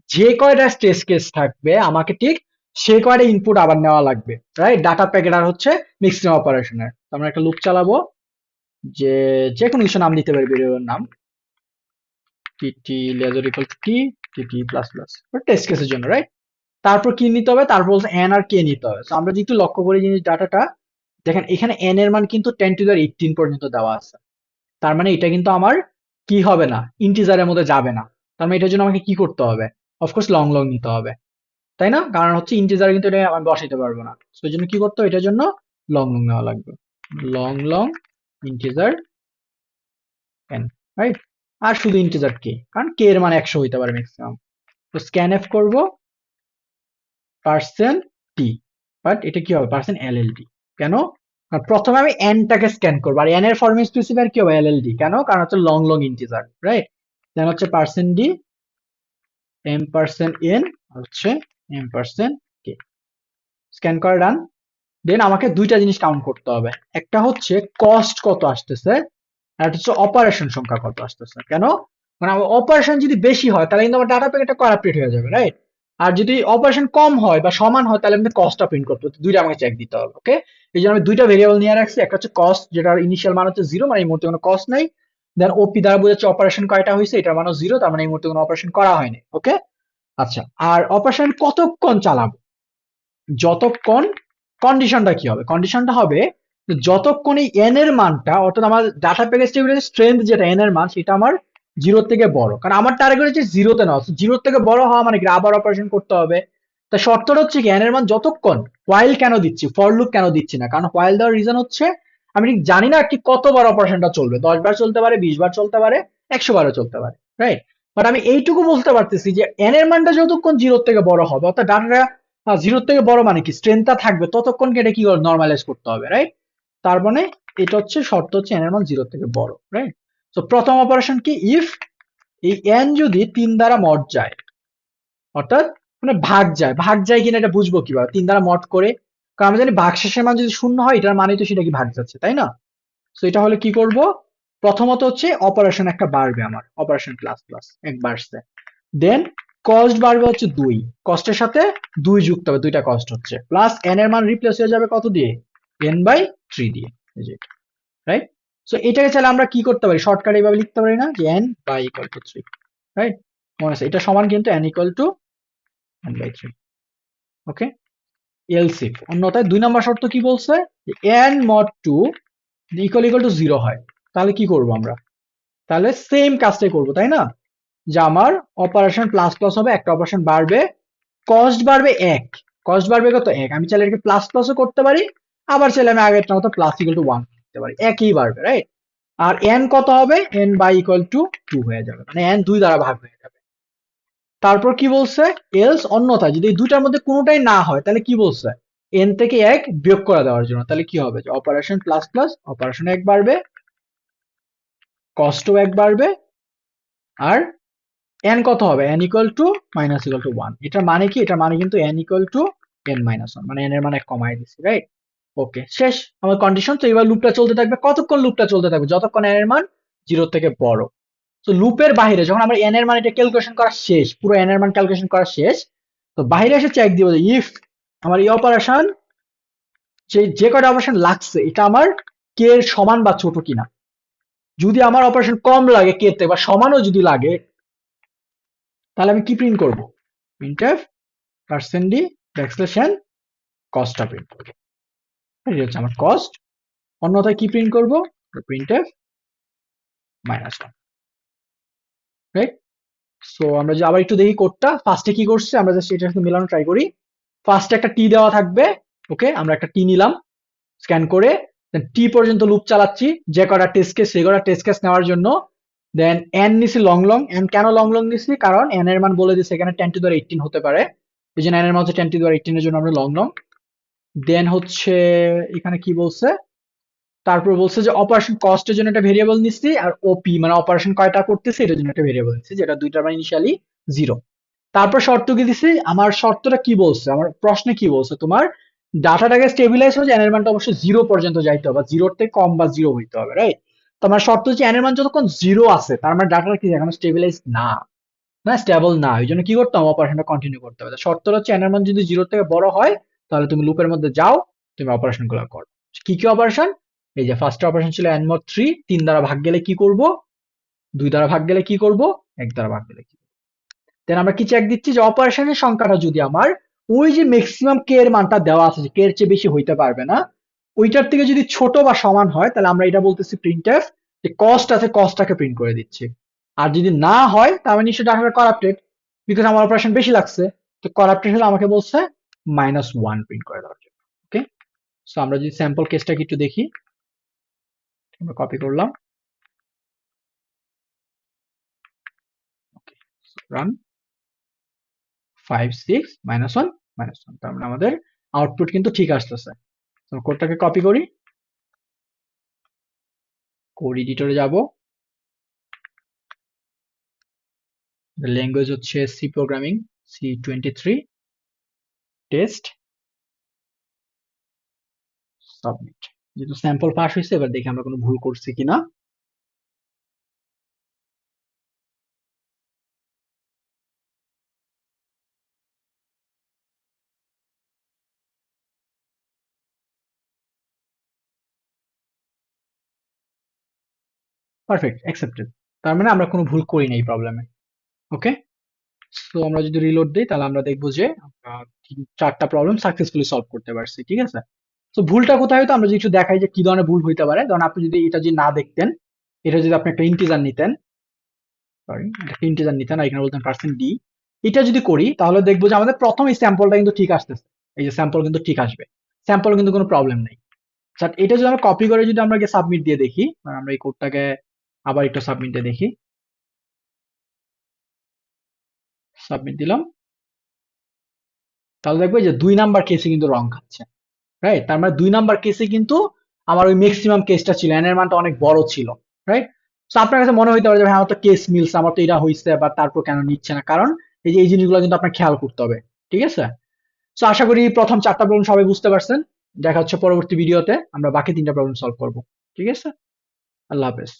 যে কয়টা টেস্ট কেস থাকবে আমাকে ঠিক সে কয়টা ইনপুট আবার নেওয়া লাগবে, রাইট? ডাটা প্যাকেট আর হচ্ছে মিক্সিং অপারেশনের। আমরা একটা লুপ চালাবো, যে যে কোনো কিছু নাম দিতে পারি, ভেরিয়েবলের নাম, tt lesser equal to t, tt plus plus, test কেসের জন্য, রাইট? তারপর কি নিতে হবে? তারপর বলছে এন আর কে নিতে হবে। তো আমরা যেহেতু লক্ষ্য করি জিনিস ডাটাটা, দেখেন এখানে এন এর মান কিন্তু 10^18 পর্যন্ত দেওয়া আছে। তার মানে এটা কিন্তু আমার কি হবে না, ইন্টিজারের মধ্যে যাবে না। তার মানে এটার জন্য আমাকে কি করতে হবে? অফকোর্স লং লং নিতে হবে, তাই না? কারণ হচ্ছে ইন্টিজার কিন্তু এটা আমি বসাইতে পারবো না। তো এই জন্য কি করতে হবে? এটার জন্য লং লং নেওয়া লাগবে। Long long integer N, right? আর শুধু ইন্টিজার কে, কারণ কে এর মান 100 হইতে পারে ম্যাক্সিমাম। তো স্ক্যানএফ করব %t, বাট এটা কি হবে? %lld। কেন? কারণ প্রথমে আমি এনটাকে স্ক্যান করবো, আর এন এর ফর্মে স্পেসিফায়ার কি হবে? lld। কেন? কারণ হচ্ছে লং লং ইন্টিজার, রাইট? দেন হচ্ছে %d m%n হচ্ছে m%k। স্ক্যান করা ডান। দেন আমাকে দুইটা জিনিস কাউন্ট করতে হবে। একটা হচ্ছে কস্ট কত আসতেছে, আর একটা হচ্ছে অপারেশন সংখ্যা কত আসতেছে। কেন? মানে আমার অপারেশন যদি বেশি হয়, তাহলে কিন্তু আমার ডাটা প্যাকেটটা করাপ্টেড হয়ে যাবে, রাইট? আর যদি অপারেশন কম হয় বা সমান হয়, তাহলে আমি কস্টটা প্রিন্ট করতে হবে। দুইটা আমাকে চেক দিতে হবে, ওকে? এই জন্য আমি দুইটা ভেরিয়েবল নিয়ে রাখছি। একটা হচ্ছে কস্ট, যেটার ইনিশিয়াল মান হচ্ছে 0, মানে এই মুহূর্তে কোনো কস্ট নাই। দেন ওপি দ্বারা বোঝাচ্ছে অপারেশন কয়টা হয়েছে, এটার মানও 0, তার মানে এই মুহূর্তে কোনো অপারেশন করা হয়নি, ওকে? আচ্ছা, আর অপারেশন কতক্ষণ চালাবো? যতক্ষণ, কন্ডিশনটা কি হবে? কন্ডিশনটা হবে যতক্ষণ এই এন এর মানটা, অর্থাৎ আমার ডাটা প্যাকেজ টেবিলের স্ট্রেংথ যেটা এন এর মান, সেটা আমার জিরোর থেকে বড়, কারণ আমার টার্গেট হচ্ছে জিরোতে নেওয়া। জিরোর থেকে বড় হওয়া মানে কি আবার অপারেশন করতে হবে। তা শর্তটা হচ্ছে কি এন এর মান যতক্ষণ, হোয়াইল কেন দিচ্ছি, ফর লুপ কেন দিচ্ছি না, কারণ হোয়াইল দেওয়ার রিজন হচ্ছে আমি ঠিক জানি না ঠিক কতবার অপারেশনটা চলবে, 10 বার চলতে পারে, 20 বার চলতে পারে, 100 বারও চলতে পারে, রাইট। বাট আমি এইটুকু বলতে পারতেছি যে এন এর মানটা যতক্ষণ জিরোর থেকে বড় হবে, অর্থাৎ ডাটাটা জিরোর থেকে বড় মানে কি স্ট্রেংথটা থাকবে, ততক্ষণকে এটা কি নর্মালাইজ করতে হবে, রাইট। তার মানে এটা হচ্ছে শর্ত হচ্ছে এন এর মান জিরোর থেকে বড়, রাইট। তো প্রথম অপারেশন কি, ইফ এই এন যদি 3 দ্বারা মড যায়, অর্থাৎ মানে ভাগ যায় কিনা এটা বুঝবো কিভাবে, 3 দ্বারা মড করে, কারণ আমরা জানি ভাগশেষের মান যদি শূন্য হয় এটার মানে তো সেটা কি ভাগ যাচ্ছে, তাই না। তো এটা হলে কি করব, প্রথমত হচ্ছে অপারেশন একটা বাড়বে, আমার অপারেশন প্লাস প্লাস এক বাড়ছে, দেন কস্ট বাড়বে হচ্ছে 2, কস্টের সাথে 2 যুক্ত হবে, দুইটা কস্ট হচ্ছে, প্লাস এন এর মান রিপ্লেস হয়ে যাবে কত দিয়ে, n/3 দিয়ে, এই যে, রাইট। সো এটাকে চাইলে আমরা কি করতে পারি, শর্টকাট এইভাবে লিখতে পারি না, যে n/3, রাইট। মনে আছে এটা সমান কিন্তু n=n/3, ওকে। এলস ইফ অন্যথায় 2 নম্বর শর্ত কি বলছে, যে n mod 2 ইকুয়াল টু 0 হয়, তাহলে কি করব আমরা, তাহলে সেম কাজটাই করব, তাই না, যে আমার অপারেশন প্লাস প্লাস হবে, একটা অপারেশন বাড়বে, কস্ট বাড়বে 1, কস্ট বাড়বে কত 1, আমি চাইলে এটাকে প্লাস প্লাসও করতে পারি, আবার চাইলে আমি আগেরটার মতো প্লাস ইকুয়াল টু 1 করতে পারি, একই বাড়বে, রাইট। আর n কত হবে, n/2 হয়ে যাবে, মানে n 2 দ্বারা ভাগ হয়ে যাবে। তারপর কি বলছে, এলস অন্যথায় যদি এই দুটার মধ্যে কোনোটাই না হয়, তাহলে কি বলছে, n থেকে 1 বিয়োগ করে দেওয়ার জন্য, তাহলে কি হবে, যে অপারেশন প্লাস প্লাস অপারেশন 1 বাড়বে, কস্টও 1 বাড়বে, আর n কত হবে, n=-1, এটার মানে কি, এটার মানে কিন্তু n=n-1, মানে n এর মান 1 কমাই দিছি, রাইট। ওকে, শেষ আমার কন্ডিশন। তো এবার লুপটা চলতে থাকবে, কতক্ষণ লুপটা চলতে থাকবে, যতক্ষণ n এর মান 0 থেকে বড়। তো লুপের বাইরে যখন আমরা n এর মান এটা ক্যালকুলেশন করা শেষ, পুরো n এর মান ক্যালকুলেশন করা শেষ, তো বাইরে এসে চেক দিব যে ইফ আমার এই অপারেশন, যে কয়টা অপারেশন লাগছে এটা আমার কে এর সমান বা ছোট কিনা। যদি আমার অপারেশন কম লাগে কে থেকে বা সমানও যদি লাগে, তাহলে আমি কি প্রিন্ট করব, printf %d ব্যাকস্ল্যাশ n কস্টটা প্রিন্ট করব, এটা হচ্ছে আমার কস্ট। অন্যথায় কি প্রিন্ট করব, printf -1, রাইট। সো আমরা যে আবার একটু দেখি কোডটা, ফার্স্টে কি করছে, আমরা জাস্ট এটার সাথে মেলানো ট্রাই করি। ফার্স্টে একটা টি দেওয়া থাকবে, ওকে, আমরা একটা টি নিলাম স্ক্যান করে, দেন টি পর্যন্ত লুপ চালাচ্ছি, যে কটা টেস্ট কেস সেই কটা টেস্ট কেস নেওয়ার জন্য, দেন এন নিছি লং লং, এন কেন লং লং নিছি, কারণ এন এর মান বলে দিচ্ছে এখানে 10^18 হতে পারে, এই জন্য এন এর মান হচ্ছে 10^18 এর জন্য আমরা লং লং। দেন হচ্ছে এখানে কি বলছে, তারপর বলছে যে অপারেশন কস্টের জন্য একটা ভেরিয়েবল নিচ্ছি, আর ওপি মানে অপারেশন কয়টা করতেছি এটার জন্য একটা ভেরিয়েবল নিচ্ছি, যেটা দুইটার মানে ইনিশিয়ালি 0। তারপর শর্ত কি দিছি, আমার শর্তটা কি বলছে, আমার প্রশ্নে কি বলছে, তোমার ডাটাটাকে স্টেবিলাইজ হয়ে এন এর মানটা অবশ্যই 0 পর্যন্ত যাইতে হবে, 0 থেকে কম বা 0 হইতে হবে, রাইট। তো আমার শর্ত হচ্ছে এন এর মান যতক্ষণ 0 আছে, তার মানে ডাটাটা কি এখনো স্টেবিলাইজ না, না স্টেবল না, ওই জন্য কি করতে হবে, অপারেশনটা কন্টিনিউ করতে হবে। শর্তটা হচ্ছে এন এর মান যদি 0 থেকে বড় হয়, তাহলে তুমি লুপের মধ্যে যাও, তুমি অপারেশন গুলো করো। কি কি অপারেশন, এই যে ফার্স্ট অপারেশন ছিল n mod 3, 3 দ্বারা ভাগ গেলে কি করব, 2 দ্বারা ভাগ গেলে কি করব, 1 দ্বারা ভাগ গেলে কি। দেন আমরা কি চেক দিচ্ছি, যে অপারেশনের সংখ্যাটা যদি আমার ওই যে ম্যাক্সিমাম কে এর মানটা দেওয়া আছে, কে এর চেয়ে বেশি হইতে পারবে না, ওইটার থেকে যদি ছোট বা সমান হয়, তাহলে আমরা এটা বলতেছি প্রিন্টএফ, যে কস্ট আছে কস্টটাকে প্রিন্ট করে দিচ্ছি। আর যদি না হয় তাহলে নিশ্চয়ই ডাটাটা করাপ্টেড, বিকজ আমার অপারেশন বেশি লাগছে, তো করাপ্টেড হলে আমাকে বলছে -1 প্রিন্ট করে দেওয়ার জন্য, ওকে। সো আমরা যদি স্যাম্পল কেসটাকে একটু দেখি, আমরা কপি করলাম, ওকে, রান 5 6 -1 -1, তার মানে আমাদের আউটপুট কিন্তু ঠিক আসতেছে। তো কোডটাকে কপি করি, কোড এডিটরে যাব, ল্যাঙ্গুয়েজ হচ্ছে C programming, C23, test, submit. যেহেতু স্যাম্পল পাস হয়েছে, এবার দেখি আমরা কোনো ভুল করছি কিনা। পারফেক্ট, অ্যাকসেপ্টেড, তার মানে আমরা কোনো ভুল করি না এই প্রবলেমে, ওকে। সো আমরা যদি রিলোড দিই, তাহলে আমরা দেখবো যে আমরা 4টা প্রবলেম সাকসেসফুলি সলভ করতে পারছি, ঠিক আছে। তো ভুলটা কোথায় হতো, আমরা যদি একটু দেখাই যে কি ধরনের ভুল হইতে পারে, ধরুন আপনি যদি এটা যদি না দেখতেন, এটা যদি আপনি একটা ইন্টিজার নিতেন, সরি, এটা ইন্টিজার নিতে না, এখানে বলতেন পার্সেন্ট ডি। এটা যদি করি তাহলে দেখবো যে আমাদের প্রথম এই স্যাম্পলটা কিন্তু ঠিক আসতেছে, এই যে স্যাম্পল কিন্তু ঠিক আসবে, স্যাম্পল কিন্তু কোনো প্রবলেম নেই। বাট এটা যদি আমরা কপি করে যদি আমরা সাবমিট দিয়ে দেখি, আমরা এই কোডটাকে আবার একটু সাবমিট দিয়ে দেখি, সাবমিট দিলাম, তাহলে দেখবো যে 2 নাম্বার কেসে কিন্তু রং খাচ্ছে, রাইট? তার মানে 2 নাম্বার কেসে কিন্তু আমার ওই ম্যাক্সিমাম কেসটা ছিল, এন এর মানটা অনেক বড় ছিল, রাইট? তো আপনার কাছে মনে হইতে পারে যে ভাই আমার তো কেস মিলছে, আমার তো এটা হইছে, বা তারপর কেন নিচ্ছে না, কারণ এই যে এই জিনিসগুলো কিন্তু আপনার খেয়াল করতে হবে, ঠিক আছে? তো আশা করি প্রথম 4টা প্রবলেম সবাই বুঝতে পারছেন। দেখা হচ্ছে পরবর্তী ভিডিওতে, আমরা বাকি 3টা প্রবলেম সলভ করব। ঠিক আছে? আল্লাহ হাফেজ।